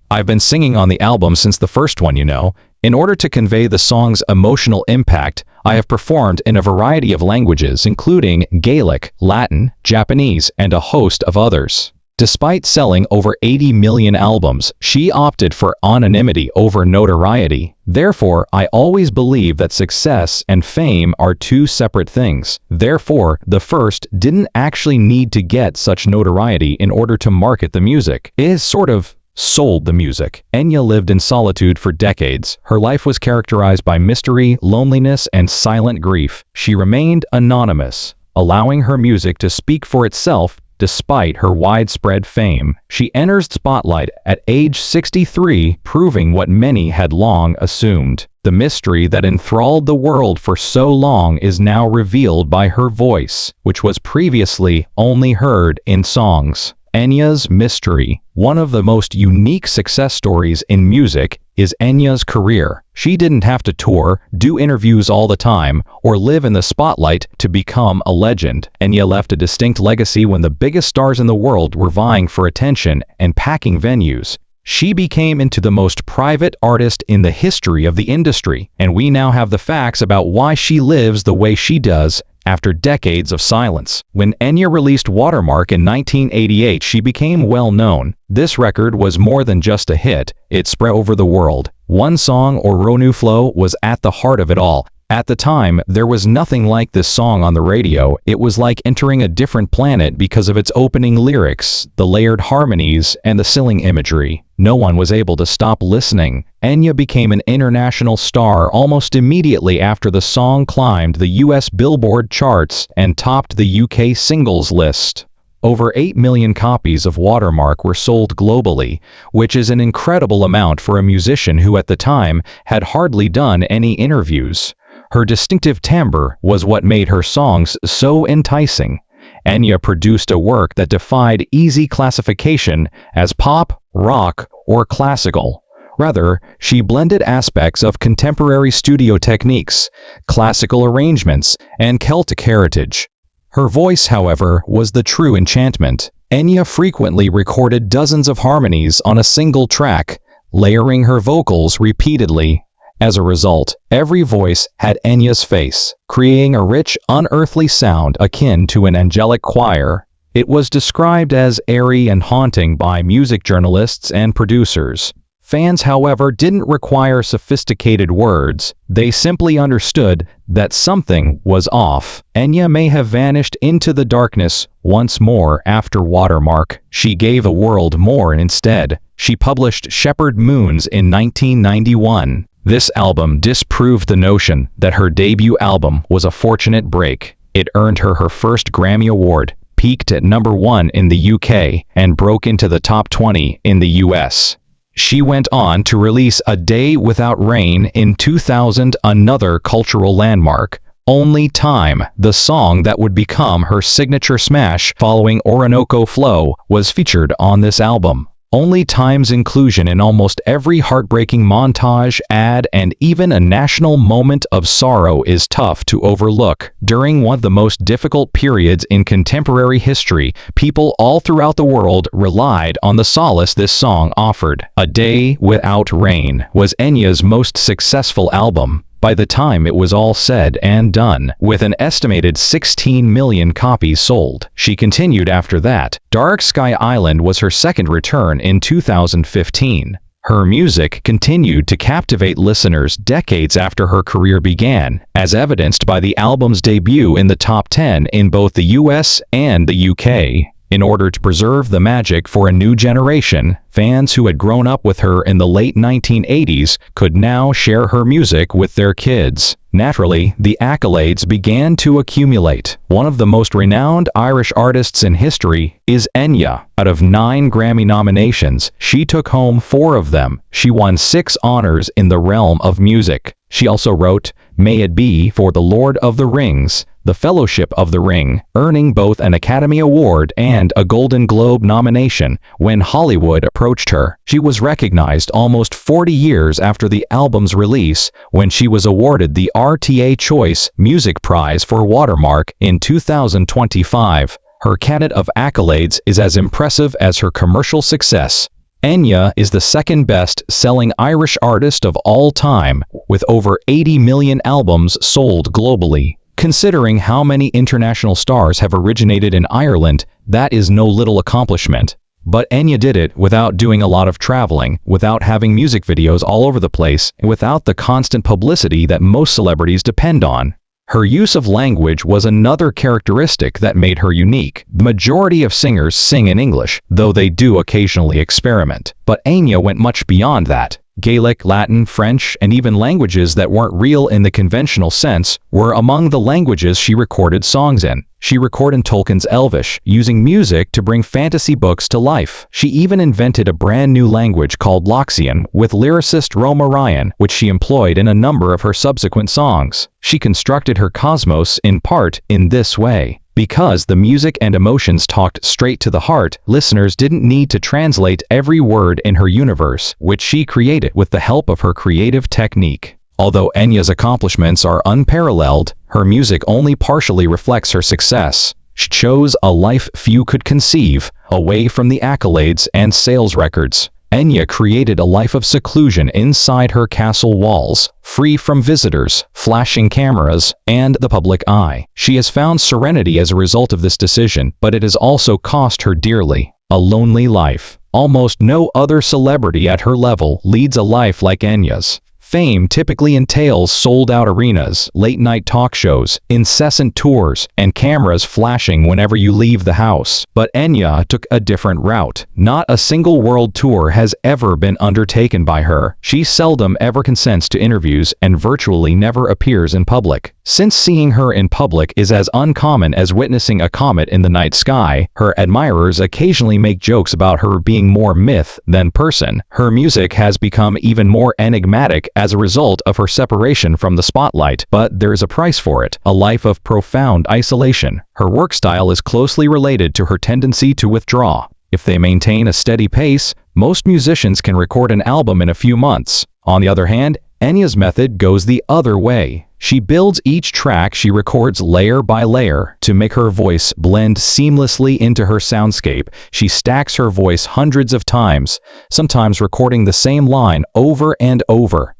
I've been singing on the album since the first one, you know. In order to convey the song's emotional impact, I have performed in a variety of languages including Gaelic, Latin, Japanese, and a host of others. Despite selling over 80 million albums, she opted for anonymity over notoriety. Therefore, I always believe that success and fame are two separate things. Therefore, the first didn't actually need to get such notoriety in order to market the music. It is sort of sold the music. Enya lived in solitude for decades. Her life was characterized by mystery, loneliness, and silent grief. She remained anonymous, allowing her music to speak for itself. Despite her widespread fame, she enters the spotlight at age 63, proving what many had long assumed. The mystery that enthralled the world for so long is now revealed by her voice, which was previously only heard in songs. Enya's mystery. One of the most unique success stories in music is Enya's career. She didn't have to tour, do interviews all the time, or live in the spotlight to become a legend. Enya left a distinct legacy when the biggest stars in the world were vying for attention and packing venues. She became into the most private artist in the history of the industry, and we now have the facts about why she lives the way she does after decades of silence. When Enya released Watermark in 1988, she became well known. This record was more than just a hit, it spread over the world. One song, or Ronu Flow, was at the heart of it all. At the time, there was nothing like this song on the radio. It was like entering a different planet because of its opening lyrics, the layered harmonies, and the silling imagery. No one was able to stop listening. Enya became an international star almost immediately after the song climbed the US Billboard charts and topped the UK singles list. Over 8 million copies of Watermark were sold globally, which is an incredible amount for a musician who at the time had hardly done any interviews. Her distinctive timbre was what made her songs so enticing. Enya produced a work that defied easy classification as pop, rock, or classical. Rather, she blended aspects of contemporary studio techniques, classical arrangements, and Celtic heritage. Her voice, however, was the true enchantment. Enya frequently recorded dozens of harmonies on a single track, layering her vocals repeatedly. As a result, every voice had Enya's face, creating a rich, unearthly sound akin to an angelic choir. It was described as airy and haunting by music journalists and producers. Fans, however, didn't require sophisticated words. They simply understood that something was off. Enya may have vanished into the darkness once more after Watermark. She gave the world more instead. She published Shepherd Moons in 1991. This album disproved the notion that her debut album was a fortunate break. It earned her her first Grammy Award, peaked at #1 in the UK, and broke into the top 20 in the US. She went on to release A Day Without Rain in 2000, another cultural landmark. Only Time, the song that would become her signature smash following Orinoco Flow, was featured on this album. Only Time's inclusion in almost every heartbreaking montage, ad, and even a national moment of sorrow is tough to overlook. During one of the most difficult periods in contemporary history, people all throughout the world relied on the solace this song offered. A Day Without Rain was Enya's most successful album. By the time it was all said and done, with an estimated 16 million copies sold. She continued after that. Dark Sky Island was her second return in 2015. Her music continued to captivate listeners decades after her career began, as evidenced by the album's debut in the top 10 in both the US and the UK. In order to preserve the magic for a new generation, fans who had grown up with her in the late 1980s could now share her music with their kids. Naturally, the accolades began to accumulate. One of the most renowned Irish artists in history is Enya. Out of 9 Grammy nominations, she took home 4 of them. She won 6 honors in the realm of music. She also wrote May It Be for The Lord of the Rings, The Fellowship of the Ring, earning both an Academy Award and a Golden Globe nomination. When Hollywood approached her, she was recognized almost 40 years after the album's release, when she was awarded the RTA Choice Music Prize for Watermark in 2025. Her cabinet of accolades is as impressive as her commercial success. Enya is the second best-selling Irish artist of all time, with over 80 million albums sold globally. Considering how many international stars have originated in Ireland, that is no little accomplishment. But Enya did it without doing a lot of traveling, without having music videos all over the place, and without the constant publicity that most celebrities depend on. Her use of language was another characteristic that made her unique. The majority of singers sing in English, though they do occasionally experiment. But Enya went much beyond that. Gaelic, Latin, French, and even languages that weren't real in the conventional sense were among the languages she recorded songs in. She recorded Tolkien's Elvish, using music to bring fantasy books to life. She even invented a brand new language called Loxian with lyricist Roma Ryan, which she employed in a number of her subsequent songs. She constructed her cosmos, in part, in this way. Because the music and emotions talked straight to the heart, listeners didn't need to translate every word in her universe, which she created with the help of her creative technique. Although Enya's accomplishments are unparalleled, her music only partially reflects her success. She chose a life few could conceive, away from the accolades and sales records. Enya created a life of seclusion inside her castle walls, free from visitors, flashing cameras, and the public eye. She has found serenity as a result of this decision, but it has also cost her dearly. A lonely life. Almost no other celebrity at her level leads a life like Enya's. Fame typically entails sold-out arenas, late-night talk shows, incessant tours, and cameras flashing whenever you leave the house. But Enya took a different route. Not a single world tour has ever been undertaken by her. She seldom ever consents to interviews and virtually never appears in public. Since seeing her in public is as uncommon as witnessing a comet in the night sky, her admirers occasionally make jokes about her being more myth than person. Her music has become even more enigmatic as a result of her separation from the spotlight, but there is a price for it, a life of profound isolation. Her work style is closely related to her tendency to withdraw. If they maintain a steady pace, most musicians can record an album in a few months. On the other hand, Enya's method goes the other way. She builds each track she records layer by layer to make her voice blend seamlessly into her soundscape. She stacks her voice hundreds of times, sometimes recording the same line over and over.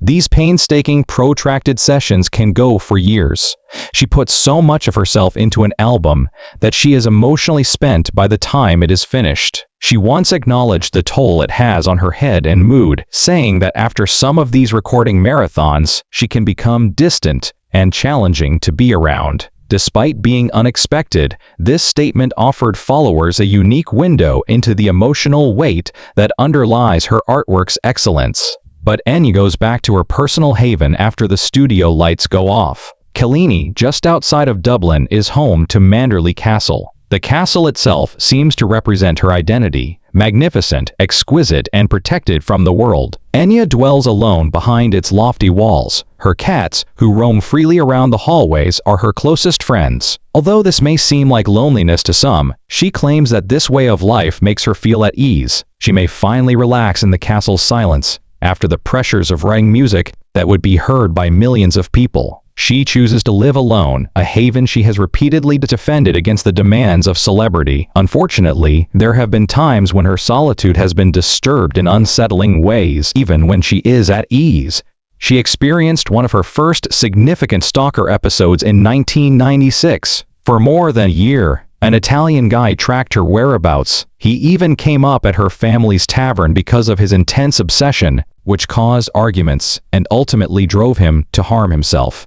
These painstaking, protracted sessions can go for years. She puts so much of herself into an album that she is emotionally spent by the time it is finished. She once acknowledged the toll it has on her head and mood, saying that after some of these recording marathons, she can become distant and challenging to be around. Despite being unexpected, this statement offered followers a unique window into the emotional weight that underlies her artwork's excellence. But Enya goes back to her personal haven after the studio lights go off. Killiney, just outside of Dublin, is home to Manderley Castle. The castle itself seems to represent her identity, magnificent, exquisite, and protected from the world. Enya dwells alone behind its lofty walls. Her cats, who roam freely around the hallways, are her closest friends. Although this may seem like loneliness to some, she claims that this way of life makes her feel at ease. She may finally relax in the castle's silence, after the pressures of writing music that would be heard by millions of people. She chooses to live alone, a haven she has repeatedly defended against the demands of celebrity. Unfortunately, there have been times when her solitude has been disturbed in unsettling ways, even when she is at ease. She experienced one of her first significant stalker episodes in 1996. For more than a year, an Italian guy tracked her whereabouts. He even came up at her family's tavern because of his intense obsession, which caused arguments and ultimately drove him to harm himself.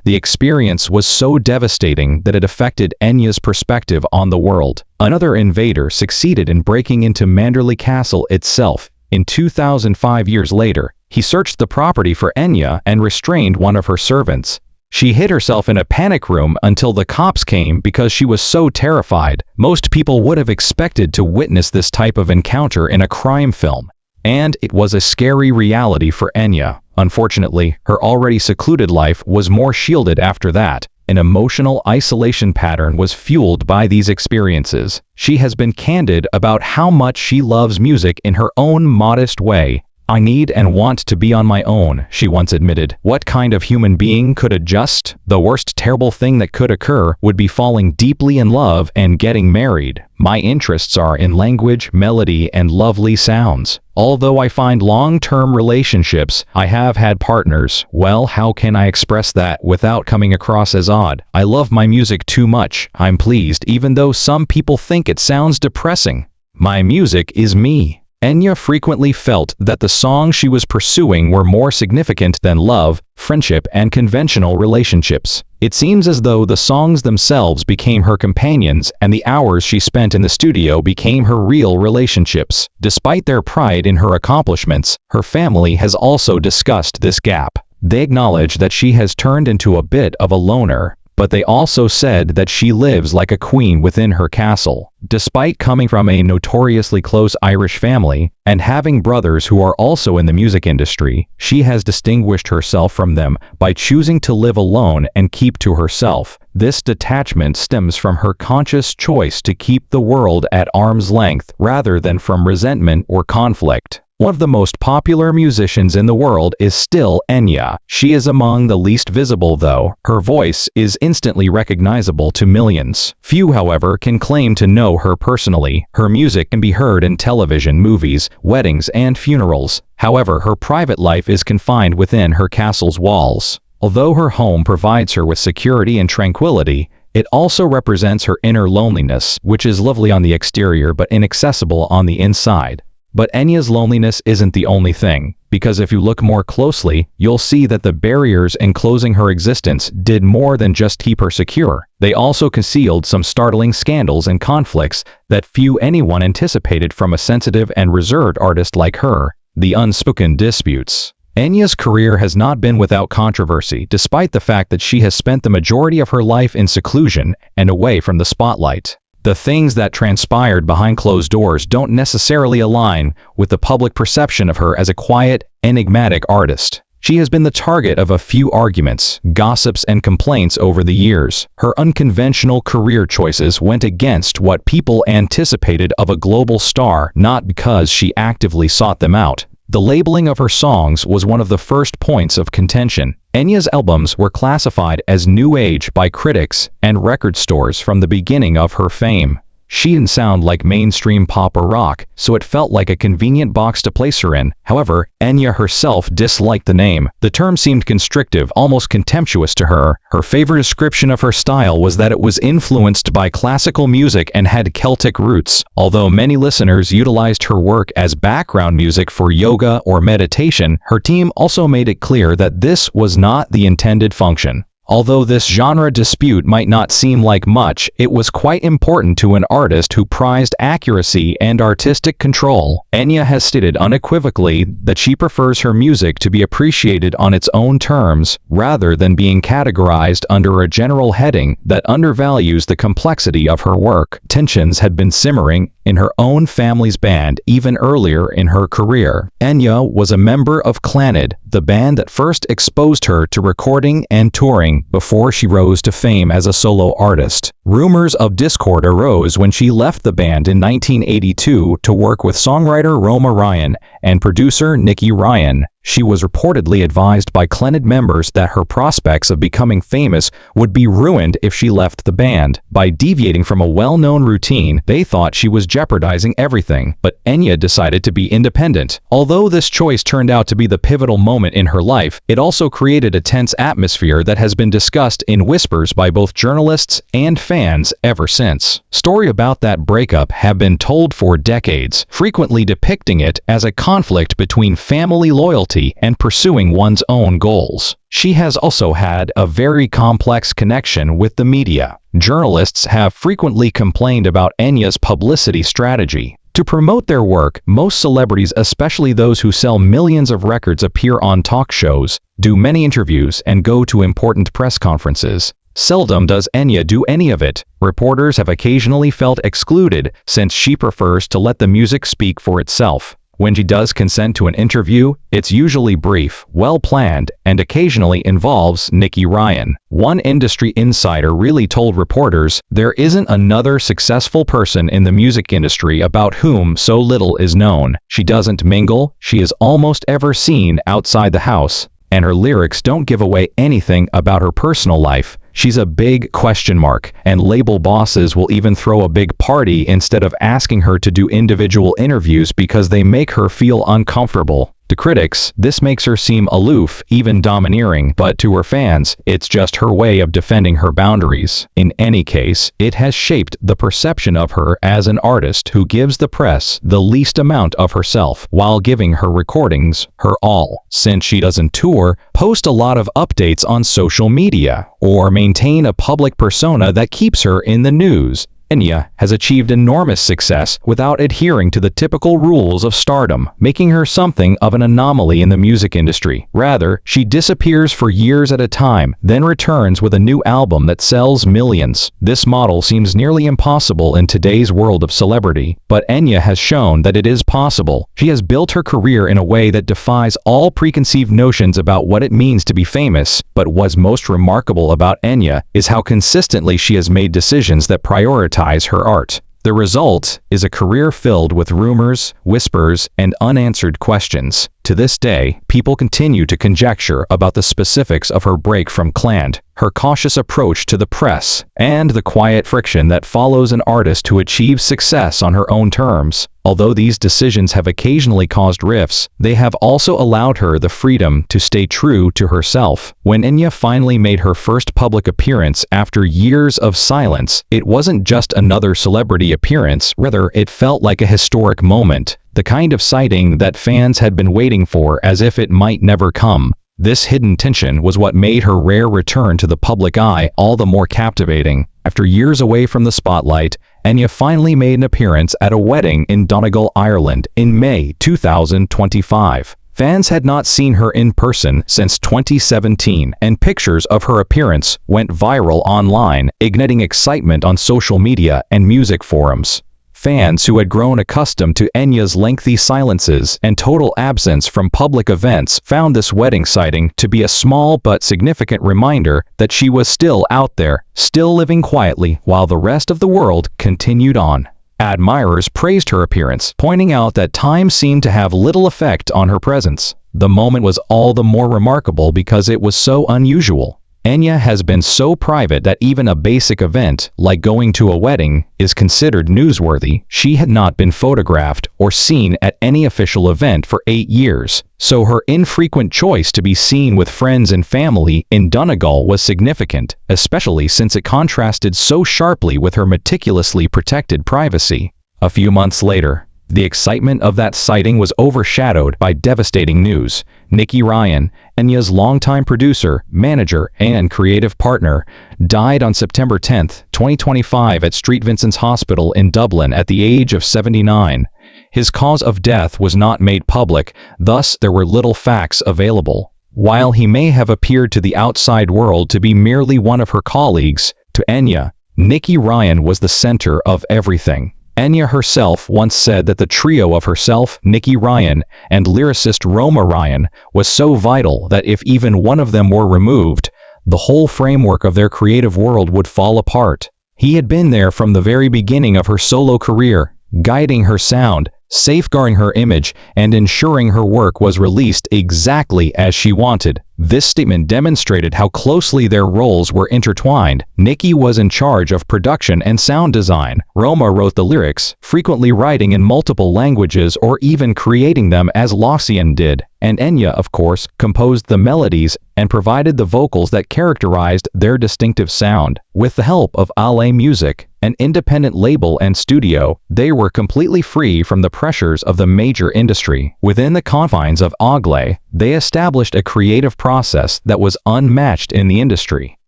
The experience was so devastating that it affected Enya's perspective on the world. Another invader succeeded in breaking into Manderley Castle itself. In 2005 years later, he searched the property for Enya and restrained one of her servants. She hid herself in a panic room until the cops came because she was so terrified. Most people would have expected to witness this type of encounter in a crime film. And it was a scary reality for Enya. Unfortunately, her already secluded life was more shielded after that. An emotional isolation pattern was fueled by these experiences. She has been candid about how much she loves music in her own modest way. "I need and want to be on my own," she once admitted. "What kind of human being could adjust? The worst terrible thing that could occur would be falling deeply in love and getting married. My interests are in language, melody, and lovely sounds. Although I find long-term relationships, I have had partners. Well, how can I express that without coming across as odd? I love my music too much. I'm pleased even though some people think it sounds depressing. My music is me." Enya frequently felt that the songs she was pursuing were more significant than love, friendship, and conventional relationships. It seems as though the songs themselves became her companions and the hours she spent in the studio became her real relationships. Despite their pride in her accomplishments, her family has also discussed this gap. They acknowledge that she has turned into a bit of a loner, but they also said that she lives like a queen within her castle. Despite coming from a notoriously close Irish family and having brothers who are also in the music industry, she has distinguished herself from them by choosing to live alone and keep to herself. This detachment stems from her conscious choice to keep the world at arm's length rather than from resentment or conflict. One of the most popular musicians in the world is still Enya. She is among the least visible though. Her voice is instantly recognizable to millions. Few, however, can claim to know her personally. Her music can be heard in television, movies, weddings, and funerals. However, her private life is confined within her castle's walls. Although her home provides her with security and tranquility, it also represents her inner loneliness, which is lovely on the exterior but inaccessible on the inside. But Enya's loneliness isn't the only thing, because if you look more closely, you'll see that the barriers enclosing her existence did more than just keep her secure. They also concealed some startling scandals and conflicts that few anyone anticipated from a sensitive and reserved artist like her. The unspoken disputes. Enya's career has not been without controversy, despite the fact that she has spent the majority of her life in seclusion and away from the spotlight. The things that transpired behind closed doors don't necessarily align with the public perception of her as a quiet, enigmatic artist. She has been the target of a few arguments, gossips, and complaints over the years. Her unconventional career choices went against what people anticipated of a global star, not because she actively sought them out. The labeling of her songs was one of the first points of contention. Enya's albums were classified as New Age by critics and record stores from the beginning of her fame. She didn't sound like mainstream pop or rock, so it felt like a convenient box to place her in. However, Enya herself disliked the name. The term seemed constrictive, almost contemptuous to her. Her favorite description of her style was that it was influenced by classical music and had Celtic roots. Although many listeners utilized her work as background music for yoga or meditation, her team also made it clear that this was not the intended function. Although this genre dispute might not seem like much, it was quite important to an artist who prized accuracy and artistic control. Enya has stated unequivocally that she prefers her music to be appreciated on its own terms, rather than being categorized under a general heading that undervalues the complexity of her work. Tensions had been simmering in her own family's band even earlier in her career. Enya was a member of Clannad, the band that first exposed her to recording and touring before she rose to fame as a solo artist. Rumors of discord arose when she left the band in 1982 to work with songwriter Roma Ryan and producer Nicky Ryan. She was reportedly advised by Clannad members that her prospects of becoming famous would be ruined if she left the band. By deviating from a well-known routine, they thought she was jeopardizing everything, but Enya decided to be independent. Although this choice turned out to be the pivotal moment in her life, it also created a tense atmosphere that has been discussed in whispers by both journalists and fans ever since. Stories about that breakup have been told for decades, frequently depicting it as a conflict between family loyalty and pursuing one's own goals. She has also had a very complex connection with the media. Journalists have frequently complained about Enya's publicity strategy. To promote their work, most celebrities, especially those who sell millions of records, appear on talk shows, do many interviews, and go to important press conferences. Seldom does Enya do any of it. Reporters have occasionally felt excluded since she prefers to let the music speak for itself. When she does consent to an interview, it's usually brief, well-planned, and occasionally involves Nicky Ryan. One industry insider really told reporters, "There isn't another successful person in the music industry about whom so little is known. She doesn't mingle, she is almost ever seen outside the house, and her lyrics don't give away anything about her personal life. She's a big question mark, and label bosses will even throw a big party instead of asking her to do individual interviews because they make her feel uncomfortable." To critics, this makes her seem aloof, even domineering, but to her fans, it's just her way of defending her boundaries. In any case, it has shaped the perception of her as an artist who gives the press the least amount of herself, while giving her recordings her all. Since she doesn't tour, post a lot of updates on social media, or maintain a public persona that keeps her in the news, Enya has achieved enormous success without adhering to the typical rules of stardom, making her something of an anomaly in the music industry. Rather, she disappears for years at a time, then returns with a new album that sells millions. This model seems nearly impossible in today's world of celebrity, but Enya has shown that it is possible. She has built her career in a way that defies all preconceived notions about what it means to be famous, but what's most remarkable about Enya is how consistently she has made decisions that prioritize her art. The result is a career filled with rumors, whispers, and unanswered questions. To this day, people continue to conjecture about the specifics of her break from Clan, her cautious approach to the press, and the quiet friction that follows an artist who achieves success on her own terms. Although these decisions have occasionally caused rifts, they have also allowed her the freedom to stay true to herself. When Enya finally made her first public appearance after years of silence, it wasn't just another celebrity appearance, rather it felt like a historic moment, the kind of sighting that fans had been waiting for as if it might never come. This hidden tension was what made her rare return to the public eye all the more captivating. After years away from the spotlight, Enya finally made an appearance at a wedding in Donegal, Ireland in May 2025. Fans had not seen her in person since 2017, and pictures of her appearance went viral online, igniting excitement on social media and music forums. Fans who had grown accustomed to Enya's lengthy silences and total absence from public events found this wedding sighting to be a small but significant reminder that she was still out there, still living quietly while the rest of the world continued on. Admirers praised her appearance, pointing out that time seemed to have little effect on her presence. The moment was all the more remarkable because it was so unusual. Enya has been so private that even a basic event, like going to a wedding, is considered newsworthy. She had not been photographed or seen at any official event for 8 years, so her infrequent choice to be seen with friends and family in Donegal was significant, especially since it contrasted so sharply with her meticulously protected privacy. A few months later, the excitement of that sighting was overshadowed by devastating news. Nicky Ryan, Enya's longtime producer, manager, and creative partner, died on September 10, 2025 at St. Vincent's Hospital in Dublin at the age of 79. His cause of death was not made public, thus there were little facts available. While he may have appeared to the outside world to be merely one of her colleagues, to Enya, Nicky Ryan was the center of everything. Enya herself once said that the trio of herself, Nicky Ryan, and lyricist Roma Ryan was so vital that if even one of them were removed, the whole framework of their creative world would fall apart. He had been there from the very beginning of her solo career, guiding her sound, safeguarding her image, and ensuring her work was released exactly as she wanted. This statement demonstrated how closely their roles were intertwined. Nicky was in charge of production and sound design. Roma wrote the lyrics, frequently writing in multiple languages or even creating them as Lossian did. And Enya, of course, composed the melodies and provided the vocals that characterized their distinctive sound. With the help of Ale Music, an independent label and studio, they were completely free from the pressures of the major industry. Within the confines of Ogle, they established a creative process that was unmatched in the industry.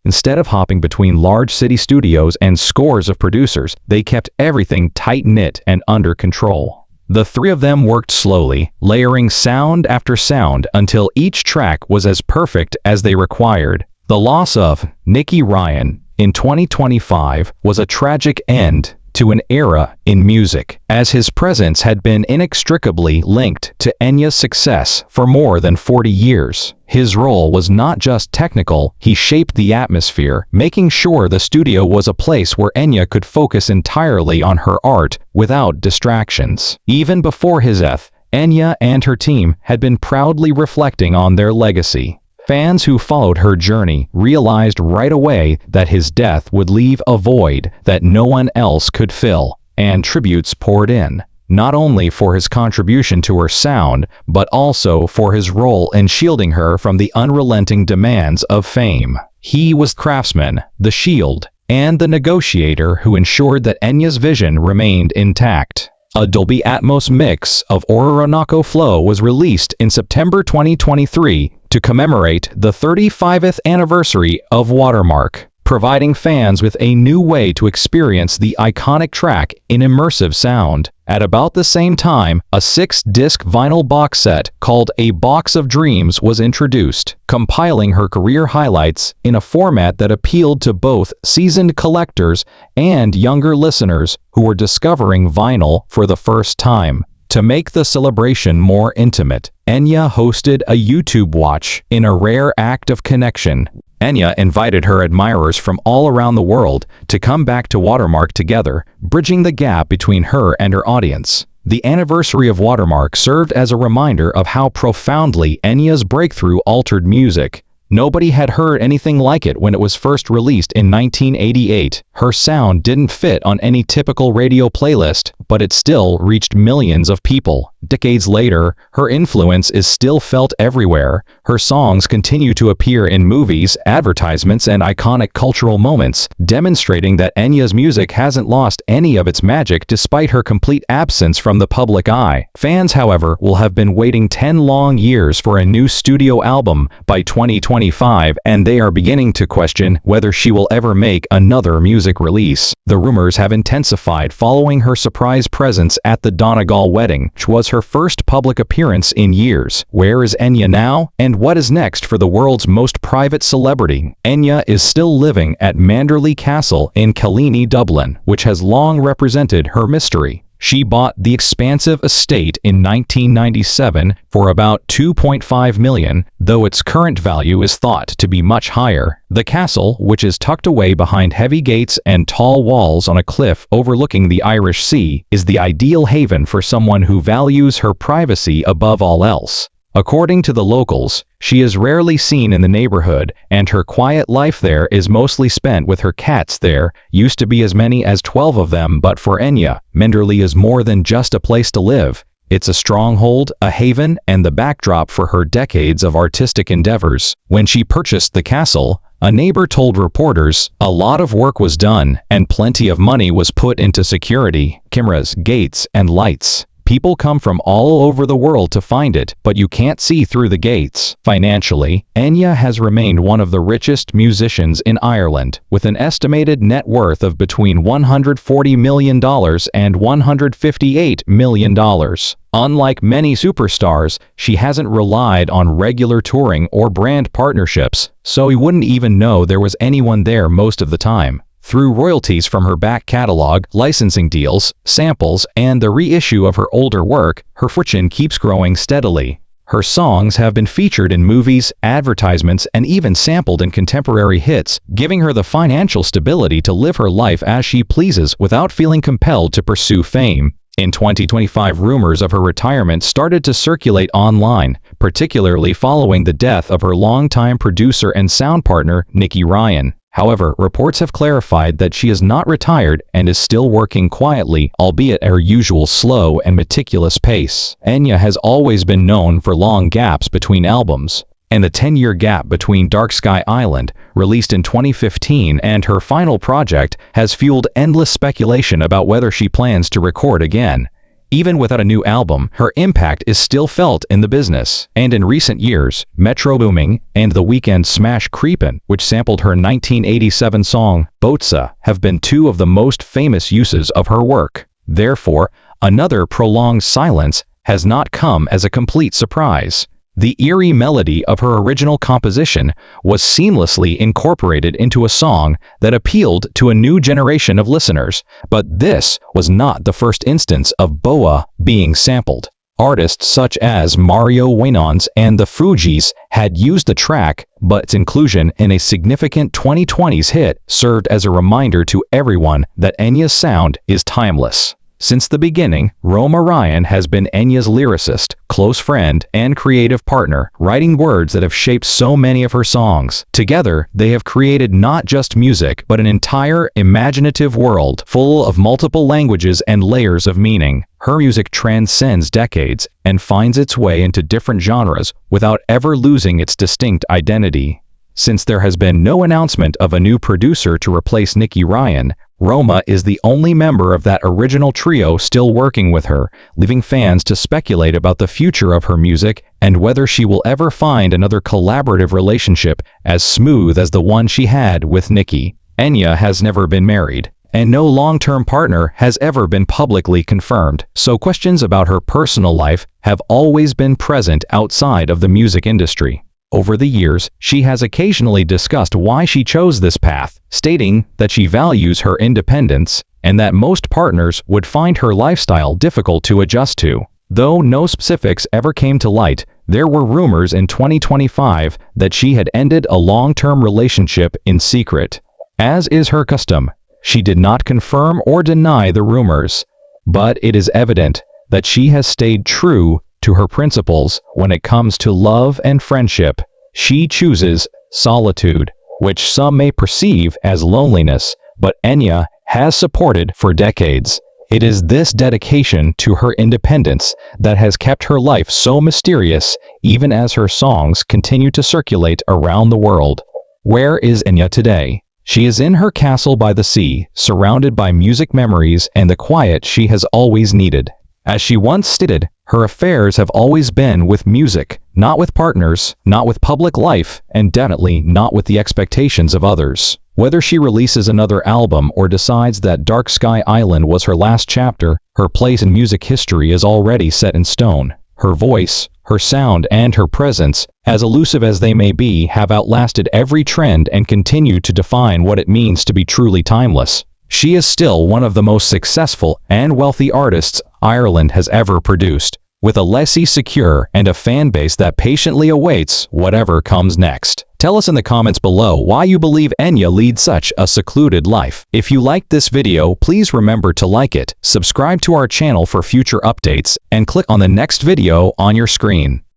Instead of hopping between large city studios and scores of producers, they kept everything tight-knit and under control. The three of them worked slowly, layering sound after sound until each track was as perfect as they required. The loss of Nicky Ryan in 2025 was a tragic end to an era in music, as his presence had been inextricably linked to Enya's success for more than 40 years. His role was not just technical, he shaped the atmosphere, making sure the studio was a place where Enya could focus entirely on her art without distractions. Even before his death, Enya and her team had been proudly reflecting on their legacy. Fans who followed her journey realized right away that his death would leave a void that no one else could fill, and tributes poured in, not only for his contribution to her sound, but also for his role in shielding her from the unrelenting demands of fame. He was the craftsman, the shield, and the negotiator who ensured that Enya's vision remained intact. A Dolby Atmos mix of Orinoco Flow was released in September 2023 to commemorate the 35th anniversary of Watermark, providing fans with a new way to experience the iconic track in immersive sound. At about the same time, a 6-disc vinyl box set called A Box of Dreams was introduced, compiling her career highlights in a format that appealed to both seasoned collectors and younger listeners who were discovering vinyl for the first time. To make the celebration more intimate, Enya hosted a YouTube watch in a rare act of connection. Enya invited her admirers from all around the world to come back to Watermark together, bridging the gap between her and her audience. The anniversary of Watermark served as a reminder of how profoundly Enya's breakthrough altered music. Nobody had heard anything like it when it was first released in 1988. Her sound didn't fit on any typical radio playlist, but it still reached millions of people. Decades later, her influence is still felt everywhere. Her songs continue to appear in movies, advertisements, and iconic cultural moments, demonstrating that Enya's music hasn't lost any of its magic despite her complete absence from the public eye. Fans, however, will have been waiting 10 long years for a new studio album by 2025, and they are beginning to question whether she will ever make another music release. The rumors have intensified following her surprise presence at the Donegal wedding, which was her first public appearance in years. Where is Enya now? And what is next for the world's most private celebrity? Enya is still living at Manderley Castle in Killiney, Dublin, which has long represented her mystery. She bought the expansive estate in 1997 for about $2.5 million, though its current value is thought to be much higher. The castle, which is tucked away behind heavy gates and tall walls on a cliff overlooking the Irish Sea, is the ideal haven for someone who values her privacy above all else. According to the locals, she is rarely seen in the neighborhood, and her quiet life there is mostly spent with her cats. There used to be as many as 12 of them, but for Enya, Manderley is more than just a place to live. It's a stronghold, a haven, and the backdrop for her decades of artistic endeavors. When she purchased the castle, a neighbor told reporters, a lot of work was done, and plenty of money was put into security, cameras, gates, and lights. People come from all over the world to find it, but you can't see through the gates. Financially, Enya has remained one of the richest musicians in Ireland, with an estimated net worth of between $140 million and $158 million. Unlike many superstars, she hasn't relied on regular touring or brand partnerships, so we wouldn't even know there was anyone there most of the time. Through royalties from her back catalog, licensing deals, samples, and the reissue of her older work, her fortune keeps growing steadily. Her songs have been featured in movies, advertisements, and even sampled in contemporary hits, giving her the financial stability to live her life as she pleases without feeling compelled to pursue fame. In 2025, rumors of her retirement started to circulate online, particularly following the death of her longtime producer and sound partner, Nicky Ryan. However, reports have clarified that she is not retired and is still working quietly, albeit at her usual slow and meticulous pace. Enya has always been known for long gaps between albums, and the 10-year gap between Dark Sky Island, released in 2015, and her final project has fueled endless speculation about whether she plans to record again. Even without a new album, her impact is still felt in the business, and in recent years, Metro Boomin and The Weeknd's smash Creepin', which sampled her 1987 song, Botsa, have been two of the most famous uses of her work. Therefore, another prolonged silence has not come as a complete surprise. The eerie melody of her original composition was seamlessly incorporated into a song that appealed to a new generation of listeners. But this was not the first instance of boa being sampled. Artists such as Mario Winans and the Fugees had used the track, but its inclusion in a significant 2020s hit served as a reminder to everyone that Enya's sound is timeless. Since the beginning, Roma Ryan has been Enya's lyricist, close friend, and creative partner, writing words that have shaped so many of her songs. Together, they have created not just music, but an entire imaginative world full of multiple languages and layers of meaning. Her music transcends decades and finds its way into different genres without ever losing its distinct identity. Since there has been no announcement of a new producer to replace Nikki Ryan, Roma is the only member of that original trio still working with her, leaving fans to speculate about the future of her music and whether she will ever find another collaborative relationship as smooth as the one she had with Nikki. Enya has never been married, and no long-term partner has ever been publicly confirmed, so questions about her personal life have always been present outside of the music industry. Over the years, she has occasionally discussed why she chose this path, stating that she values her independence and that most partners would find her lifestyle difficult to adjust to. Though no specifics ever came to light, there were rumors in 2025 that she had ended a long-term relationship in secret. As is her custom, she did not confirm or deny the rumors, but it is evident that she has stayed true to her principles when it comes to love and friendship. She chooses solitude, which some may perceive as loneliness, but Enya has supported for decades. It is this dedication to her independence that has kept her life so mysterious, even as her songs continue to circulate around the world. Where is Enya today? She is in her castle by the sea, surrounded by music memories and the quiet she has always needed. As she once stated, her affairs have always been with music, not with partners, not with public life, and definitely not with the expectations of others. Whether she releases another album or decides that Dark Sky Island was her last chapter, her place in music history is already set in stone. Her voice, her sound, and her presence, as elusive as they may be, have outlasted every trend and continue to define what it means to be truly timeless. She is still one of the most successful and wealthy artists Ireland has ever produced, with a legacy secure and a fan base that patiently awaits whatever comes next. Tell us in the comments below why you believe Enya leads such a secluded life. If you liked this video, please remember to like it, subscribe to our channel for future updates, and click on the next video on your screen.